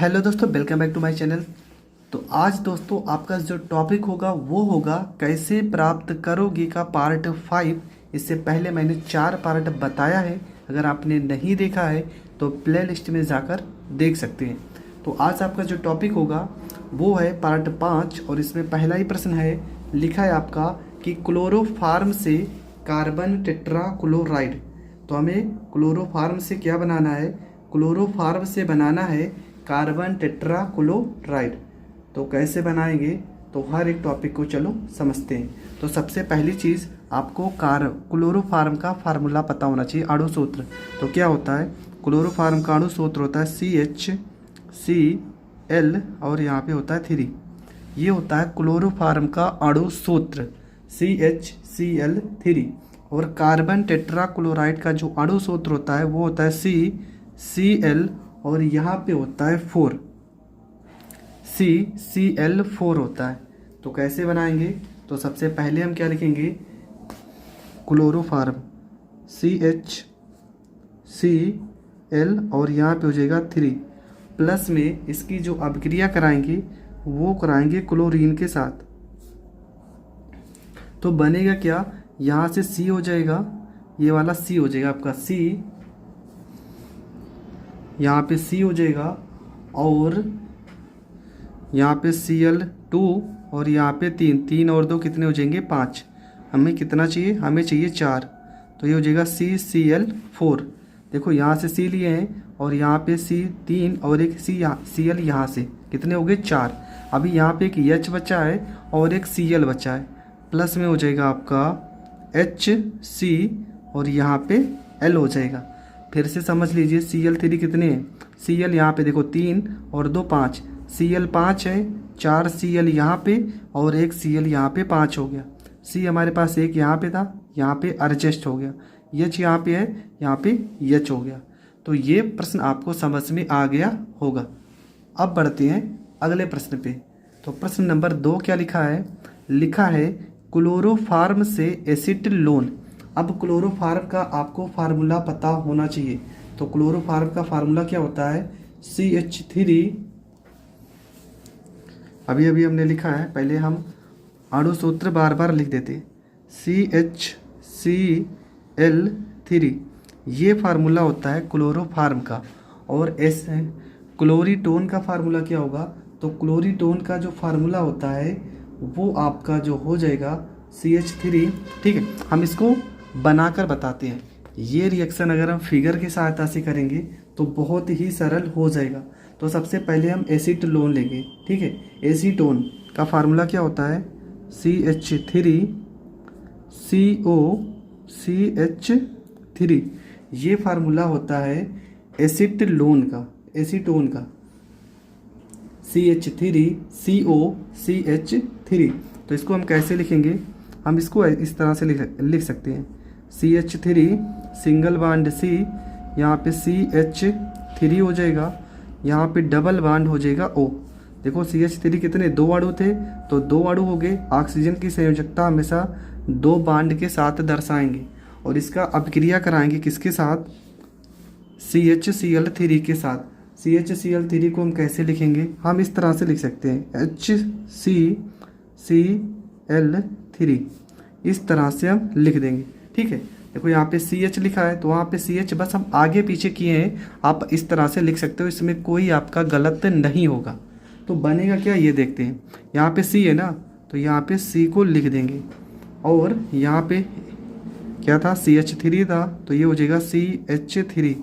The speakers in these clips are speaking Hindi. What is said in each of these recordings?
हेलो दोस्तों, welcome back to my channel. तो आज दोस्तों आपका जो टॉपिक होगा वो होगा कैसे प्राप्त करोगे का पार्ट 5। इससे पहले मैंने 4 पार्ट बताया है। अगर आपने नहीं देखा है तो प्ले लिस्ट में जाकर देख सकते हैं। तो आज आपका जो टॉपिक होगा वो है पार्ट 5 और इसमें पहला ही प्रश्न है, लिखा है आपका कि क्लोरोफार्म से कार्बन टेट्राक्लोराइड। तो हमें क्लोरोफार्म से क्या बनाना है? क्लोरोफार्म से बनाना है कार्बन टेट्राक्लोराइड। तो कैसे बनाएंगे? तो हर एक टॉपिक को चलो समझते हैं। तो सबसे पहली चीज़ आपको क्लोरोफार्म का फार्मूला पता होना चाहिए, अणु सूत्र। तो क्या होता है? क्लोरोफार्म का अणु सूत्र होता है CHCl और यहाँ पे होता है 3। ये होता है क्लोरोफार्म का अणु सूत्र CHCl3। और कार्बन टेट्राक्लोराइड का जो अणु सूत्र होता है वो होता है CCl और यहाँ पे होता है 4, CCl4 होता है। तो कैसे बनाएंगे? तो सबसे पहले हम क्या लिखेंगे? क्लोरोफार्म CHCl और यहाँ पे हो जाएगा 3 प्लस में इसकी जो अभिक्रिया कराएंगे वो कराएंगे क्लोरीन के साथ। तो बनेगा क्या? यहाँ से C हो जाएगा, ये वाला C हो जाएगा आपका C, यहाँ पे C हो जाएगा और यहाँ पे Cl2 और यहाँ पे 3 और 2 कितने हो जाएंगे? 5। हमें कितना चाहिए? हमें चाहिए 4। तो ये हो जाएगा CCl4। देखो यहाँ से C लिए हैं और यहाँ पे C3 और एक Cl यहाँ से कितने हो गए? 4। अभी यहाँ पे एक H बचा है और एक Cl बचा है, प्लस में हो जाएगा आपका HC और यहाँ पे L हो जाएगा। फिर से समझ लीजिए Cl3 कितने हैं? Cl यहाँ पे देखो 3 और 2 5, Cl 5 है, 4 Cl यहाँ पे और एक Cl यहाँ पे 5 हो गया। C हमारे पास एक यहाँ पे था, यहाँ पे एडजस्ट हो गया। H यहाँ पे है, यहाँ पे H हो गया। तो ये प्रश्न आपको समझ में आ गया होगा। अब बढ़ते हैं अगले प्रश्न पे। तो प्रश्न नंबर 2 क्या लिखा है? लिखा है क्लोरोफार्म से एसीटिलोन। अब क्लोरोफार्म का आपको फार्मूला पता होना चाहिए। तो क्लोरोफार्म का फार्मूला क्या होता है? CH3। अभी हमने लिखा है, पहले हम अणु सूत्र बार बार लिख देते। CHCl3 ये फार्मूला होता है क्लोरोफार्म का। और क्लोरीटोन का फार्मूला क्या होगा? तो क्लोरीटोन का जो फार्मूला होता है वो आपका जो हो जाएगा CH3। ठीक है, हम इसको बनाकर बताते हैं। ये रिएक्शन अगर हम फिगर की सहायता से करेंगे तो बहुत ही सरल हो जाएगा। तो सबसे पहले हम एसीटोन लेंगे। ठीक है, एसीटोन का फार्मूला क्या होता है? CH3COCH3। ये फार्मूला होता है एसीटोन का CH3COCH3। तो इसको हम कैसे लिखेंगे? हम इसको इस तरह से लिख सकते हैं। CH3 सिंगल बांड C, यहाँ पे CH3 हो जाएगा, यहाँ पे डबल बांड हो जाएगा O। देखो CH3 कितने? 2 अणु थे, तो 2 अणु हो गए। ऑक्सीजन की संयोजकता हमेशा 2 बांड के साथ दर्शाएंगे और इसका अभिक्रिया कराएंगे किसके साथ? CHCl3 के साथ। CHCl3 को हम कैसे लिखेंगे? हम इस तरह से लिख सकते हैं HCCl3। इस तरह से हम लिख देंगे। ठीक है, देखो यहाँ पे CH लिखा है तो वहाँ पे CH बस हम आगे पीछे किए हैं। आप इस तरह से लिख सकते हो, इसमें कोई आपका गलत नहीं होगा। तो बनेगा क्या ये देखते हैं। यहाँ पे C है ना, तो यहाँ पे C को लिख देंगे और यहाँ पे क्या था? CH3 था, तो ये हो जाएगा CH3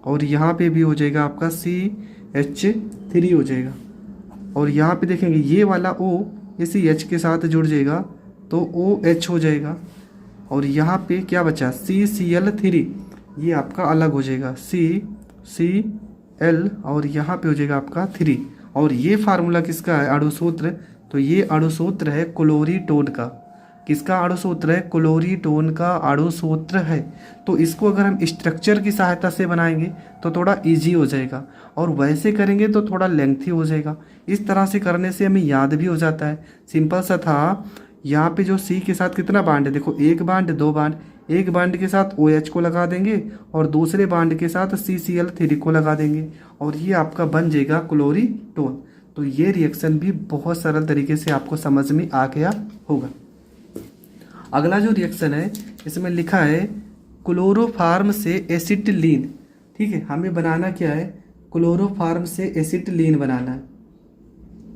और यहाँ पे भी हो जाएगा आपका CH3 हो जाएगा। और यहाँ पे देखेंगे ये वाला O ये CH के साथ जुड़ जाएगा तो OH हो जाएगा। और यहाँ पे क्या बचा? CCl3, ये आपका अलग हो जाएगा CCl और यहाँ पे हो जाएगा आपका 3। और ये फार्मूला किसका है? अणु सूत्र। तो ये अणु सूत्र है क्लोरीटोन का। किसका अणु सूत्र है? क्लोरीटोन का अणु सूत्र है। तो इसको अगर हम स्ट्रक्चर की सहायता से बनाएंगे तो थोड़ा इजी हो जाएगा और वैसे करेंगे तो थोड़ा लेंथी हो जाएगा। इस तरह से करने से हमें याद भी हो जाता है। सिंपल सा था। यहाँ पे जो C के साथ कितना बांड है? देखो 1 बांड 2 बांड, एक बांड के साथ OH को लगा देंगे और दूसरे बांड के साथ CCl3 को लगा देंगे और ये आपका बन जाएगा क्लोरीटोन। तो ये रिएक्शन भी बहुत सरल तरीके से आपको समझ में आ गया होगा। अगला जो रिएक्शन है इसमें लिखा है क्लोरोफार्म से एसिटिलीन। ठीक है, हमें बनाना क्या है, क्लोरोफार्म से एसिटिलीन बनाना है।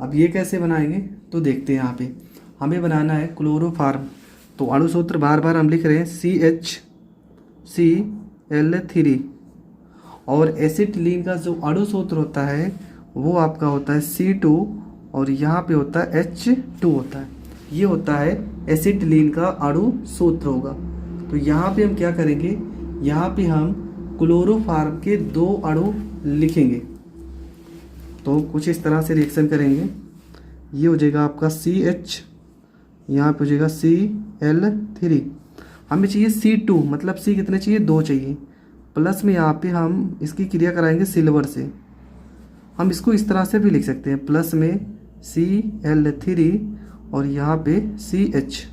अब ये कैसे बनाएंगे तो देखते हैं। यहाँ पे हमें बनाना है क्लोरोफार्म, तो अणु सूत्र बार बार हम लिख रहे हैं CHCl3 और एसिटिलीन का जो अणु सूत्र होता है वो आपका होता है C2 और यहाँ पे होता है H2 होता है। ये होता है एसिटिलीन का अणु सूत्र होगा। तो यहाँ पे हम क्या करेंगे, यहाँ पे हम क्लोरोफार्म के 2 अणु लिखेंगे। तो कुछ इस तरह से रिएक्शन करेंगे। ये हो जाएगा आपका CH, यहाँ पे हो जाएगा Cl3। हमें चाहिए C2, मतलब C कितने चाहिए, 2 चाहिए। प्लस में यहाँ पे हम इसकी क्रिया कराएंगे सिल्वर से। हम इसको इस तरह से भी लिख सकते हैं, प्लस में Cl3 और यहाँ पे CH,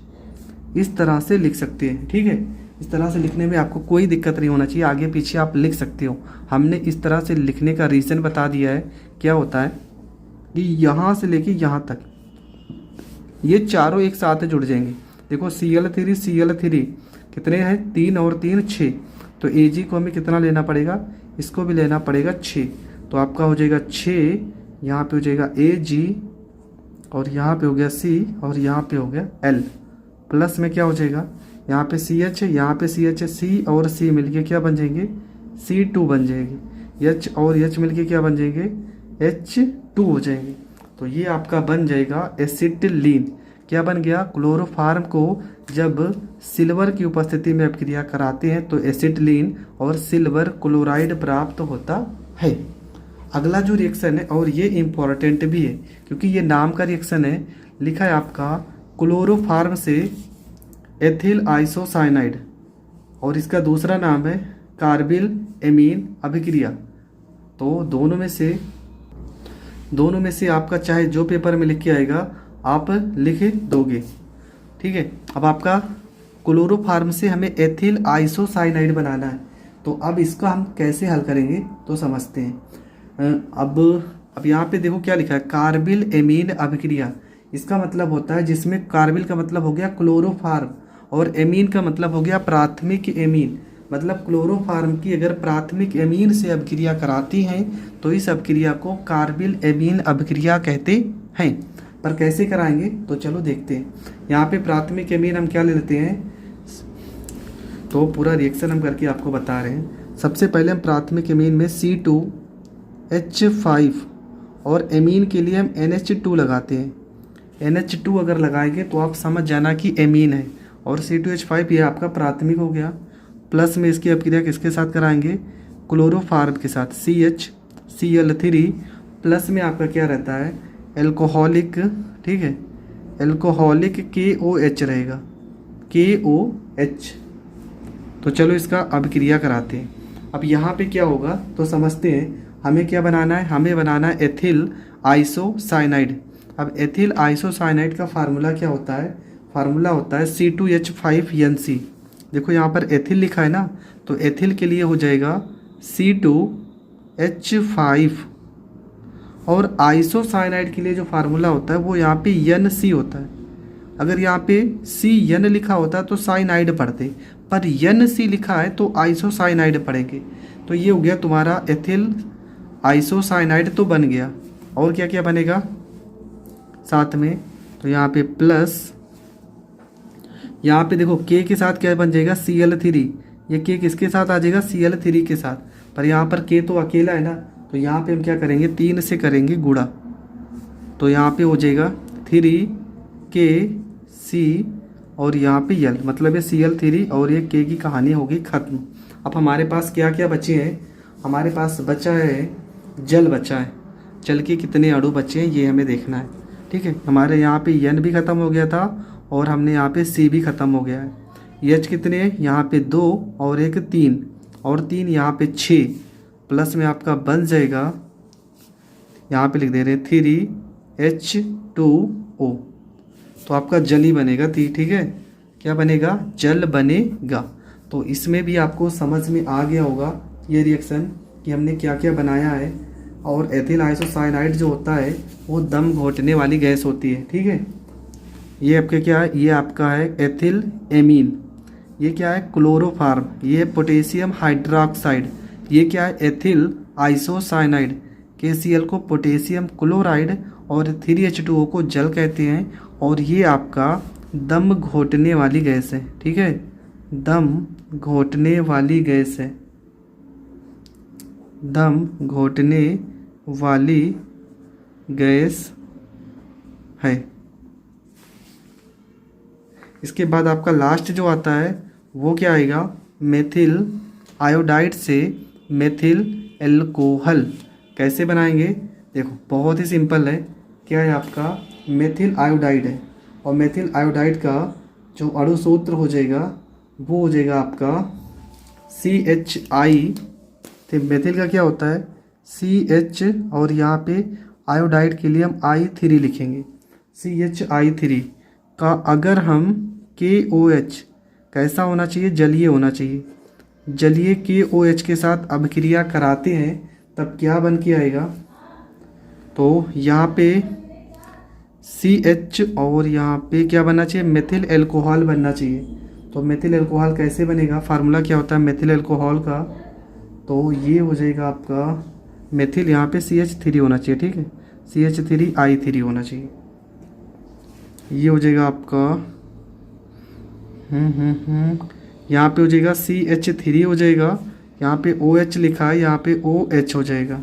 इस तरह से लिख सकते हैं। ठीक है, इस तरह से लिखने में आपको कोई दिक्कत नहीं होना चाहिए, आगे पीछे आप लिख सकते हो। हमने इस तरह से लिखने का रीज़न बता दिया है। क्या होता है कि यहाँ से लेके यहाँ तक ये चारों एक साथ जुड़ जाएंगे। देखो Cl3 कितने हैं, 3 और 3 6। तो Ag को हमें कितना लेना पड़ेगा, इसको भी लेना पड़ेगा 6। तो आपका हो जाएगा 6, यहाँ पे हो जाएगा Ag और यहाँ पे हो गया C और यहाँ पे हो गया L। प्लस में क्या हो जाएगा, यहाँ पे CH है, यहाँ पे CH है, C और C मिलके क्या बन जाएंगे, C2 बन जाएंगे। H और H मिलके क्या बन जाएंगे, H2 हो जाएंगे। तो ये आपका बन जाएगा एसिटिलीन। क्या बन गया, क्लोरोफार्म को जब सिल्वर की उपस्थिति में अपक्रिया कराते हैं तो एसिटिलीन और सिल्वर क्लोराइड प्राप्त होता है। अगला जो रिएक्शन है, और ये इम्पॉर्टेंट भी है क्योंकि ये नाम का रिएक्शन है, लिखा है आपका क्लोरोफार्म से एथिल आइसोसाइनाइड और इसका दूसरा नाम है कार्बिल एमीन अभिक्रिया। तो दोनों में से आपका चाहे जो पेपर में लिख के आएगा आप लिख दोगे। ठीक है, अब आपका क्लोरोफार्म से हमें एथिल आइसोसाइनाइड बनाना है। तो अब इसका हम कैसे हल करेंगे तो समझते हैं। अब यहाँ पे देखो क्या लिखा है, कार्बिल एमीन अभिक्रिया। इसका मतलब होता है, जिसमें कार्बिल का मतलब हो गया क्लोरोफार्म और एमीन का मतलब हो गया प्राथमिक एमीन। मतलब क्लोरोफार्म की अगर प्राथमिक एमीन से अभिक्रिया कराती हैं तो इस अभिक्रिया को कार्बिल एमीन अभिक्रिया कहते हैं। पर कैसे कराएंगे तो चलो देखते हैं। यहाँ पे प्राथमिक एमीन हम क्या ले लेते हैं, तो पूरा रिएक्शन हम करके आपको बता रहे हैं। सबसे पहले हम प्राथमिक एमीन में C2H5 और एमीन के लिए हम NH2 लगाते हैं। NH2 अगर लगाएंगे तो आप समझ जाना कि एमीन है, और C2H5 ये आपका प्राथमिक हो गया। प्लस में इसकी अभिक्रिया किसके साथ कराएंगे, क्लोरोफार्म के साथ CHCl3। प्लस में आपका क्या रहता है, एल्कोहलिक। ठीक है, एल्कोहलिक KOH रहेगा, KOH। तो चलो इसका अभिक्रिया कराते हैं। अब यहाँ पे क्या होगा तो समझते हैं। हमें क्या बनाना है, हमें बनाना है एथिल आइसोसाइनाइड। अब एथिल आइसोसाइनाइड का फार्मूला क्या होता है, फार्मूला होता है C2H5NC। देखो यहाँ पर एथिल लिखा है ना, तो एथिल के लिए हो जाएगा C2H5 और आइसोसाइनाइड के लिए जो फार्मूला होता है वो यहाँ पे NC होता है। अगर यहाँ पे CN लिखा होता तो साइनाइड पढ़ते, पर NC लिखा है तो आइसोसाइनाइड पढ़ेंगे। तो ये हो गया तुम्हारा एथिल आइसोसाइनाइड तो बन गया। और क्या क्या बनेगा साथ में, तो यहाँ पे प्लस, यहाँ पे देखो K के साथ क्या बन जाएगा, Cl3। ये K किसके साथ आ जाएगा, Cl3 के साथ। पर यहाँ पर K तो अकेला है ना, तो यहाँ पे हम क्या करेंगे, 3 से करेंगे गुणा। तो यहाँ पे हो जाएगा 3KC और यहाँ पे L, मतलब ये Cl3 और ये K की कहानी होगी ख़त्म। अब हमारे पास क्या क्या बचे हैं, हमारे पास बचा है जल, बचा है। जल के कितने अणु बचे हैं ये हमें देखना है। ठीक है, हमारे यहाँ पे N भी ख़त्म हो गया था और हमने यहाँ पे C भी ख़त्म हो गया है। H कितने हैं, यहाँ पे 2 और एक 3 और 3 यहाँ पे 6। प्लस में आपका बन जाएगा, यहाँ पे लिख दे रहे हैं 3H2O। तो आपका जल ही बनेगा। ठीक है, क्या बनेगा, जल बनेगा। तो इसमें भी आपको समझ में आ गया होगा ये रिएक्शन कि हमने क्या क्या बनाया है। और एथिल आइसोसाइनाइड जो होता है वो दम घोटने वाली गैस होती है, ठीक है। ये आपके क्या है, ये आपका है एथिल एमीन, ये क्या है क्लोरोफार्म, ये पोटेशियम हाइड्रोक्साइड, ये क्या है एथिल आइसोसाइनाइड। KCl को पोटेशियम क्लोराइड और 3H2O को जल कहते हैं। और ये आपका दम घोटने वाली गैस है, ठीक है, दम घोटने वाली गैस है, दम घोटने वाली गैस है। इसके बाद आपका लास्ट जो आता है वो क्या आएगा, मेथिल आयोडाइड से मेथिल एल्कोहल। कैसे बनाएंगे, देखो बहुत ही सिंपल है। क्या है आपका मेथिल आयोडाइड है, और मेथिल आयोडाइड का जो अणु सूत्र हो जाएगा वो हो जाएगा आपका CHI। तो मेथिल का क्या होता है CH, और यहाँ पे आयोडाइड के लिए हम I3 लिखेंगे। CHI3 का अगर हम KOH कैसा होना चाहिए, जलीय होना चाहिए। जलीय KOH के साथ अभिक्रिया कराते हैं तब क्या बन के आएगा, तो यहाँ पे CH और यहाँ पे क्या बनना चाहिए, मेथिल एल्कोहल बनना चाहिए। तो मेथिल एल्कोहल कैसे बनेगा, फार्मूला क्या होता है मेथिल एल्कोहल का, तो ये हो जाएगा आपका मेथिल, यहाँ पे CH3 होना चाहिए, ठीक है, CH3I3 होना चाहिए। ये हो जाएगा आपका यहाँ पे हो जाएगा CH3 हो जाएगा, यहाँ पे OH लिखा है, यहाँ पे OH हो जाएगा।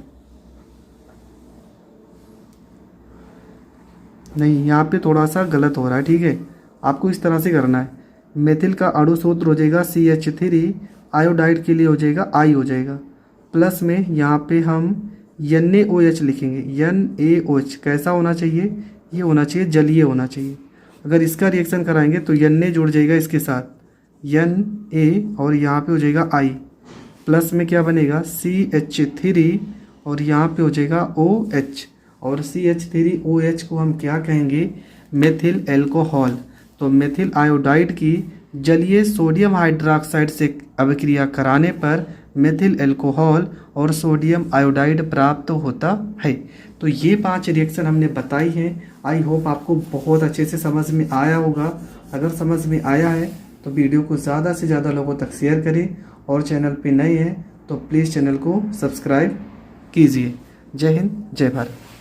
नहीं, यहाँ पे थोड़ा सा गलत हो रहा है, ठीक है, आपको इस तरह से करना है। मेथिल का अणु सूत्र हो जाएगा CH3, आयोडाइड के लिए हो जाएगा I हो जाएगा, प्लस में यहाँ पे हम NaOH लिखेंगे। NaOH कैसा होना चाहिए, ये होना चाहिए जलीय होना चाहिए। अगर इसका रिएक्शन कराएंगे तो Na जुड़ जाएगा इसके साथ Na, और यहाँ पे हो जाएगा I, प्लस में क्या बनेगा CH3, और यहाँ पे हो जाएगा OH, और CH3OH को हम क्या कहेंगे, मेथिल एल्कोहल। तो मेथिल आयोडाइड की जलीय सोडियम हाइड्रोक्साइड से अभिक्रिया कराने पर मेथिल एल्कोहल और सोडियम आयोडाइड प्राप्त होता है। तो ये 5 रिएक्शन हमने बताई हैं। आई होप आपको बहुत अच्छे से समझ में आया होगा। अगर समझ में आया है तो वीडियो को ज़्यादा से ज़्यादा लोगों तक शेयर करें, और चैनल पे नए हैं तो प्लीज़ चैनल को सब्सक्राइब कीजिए। जय हिंद, जय भारत।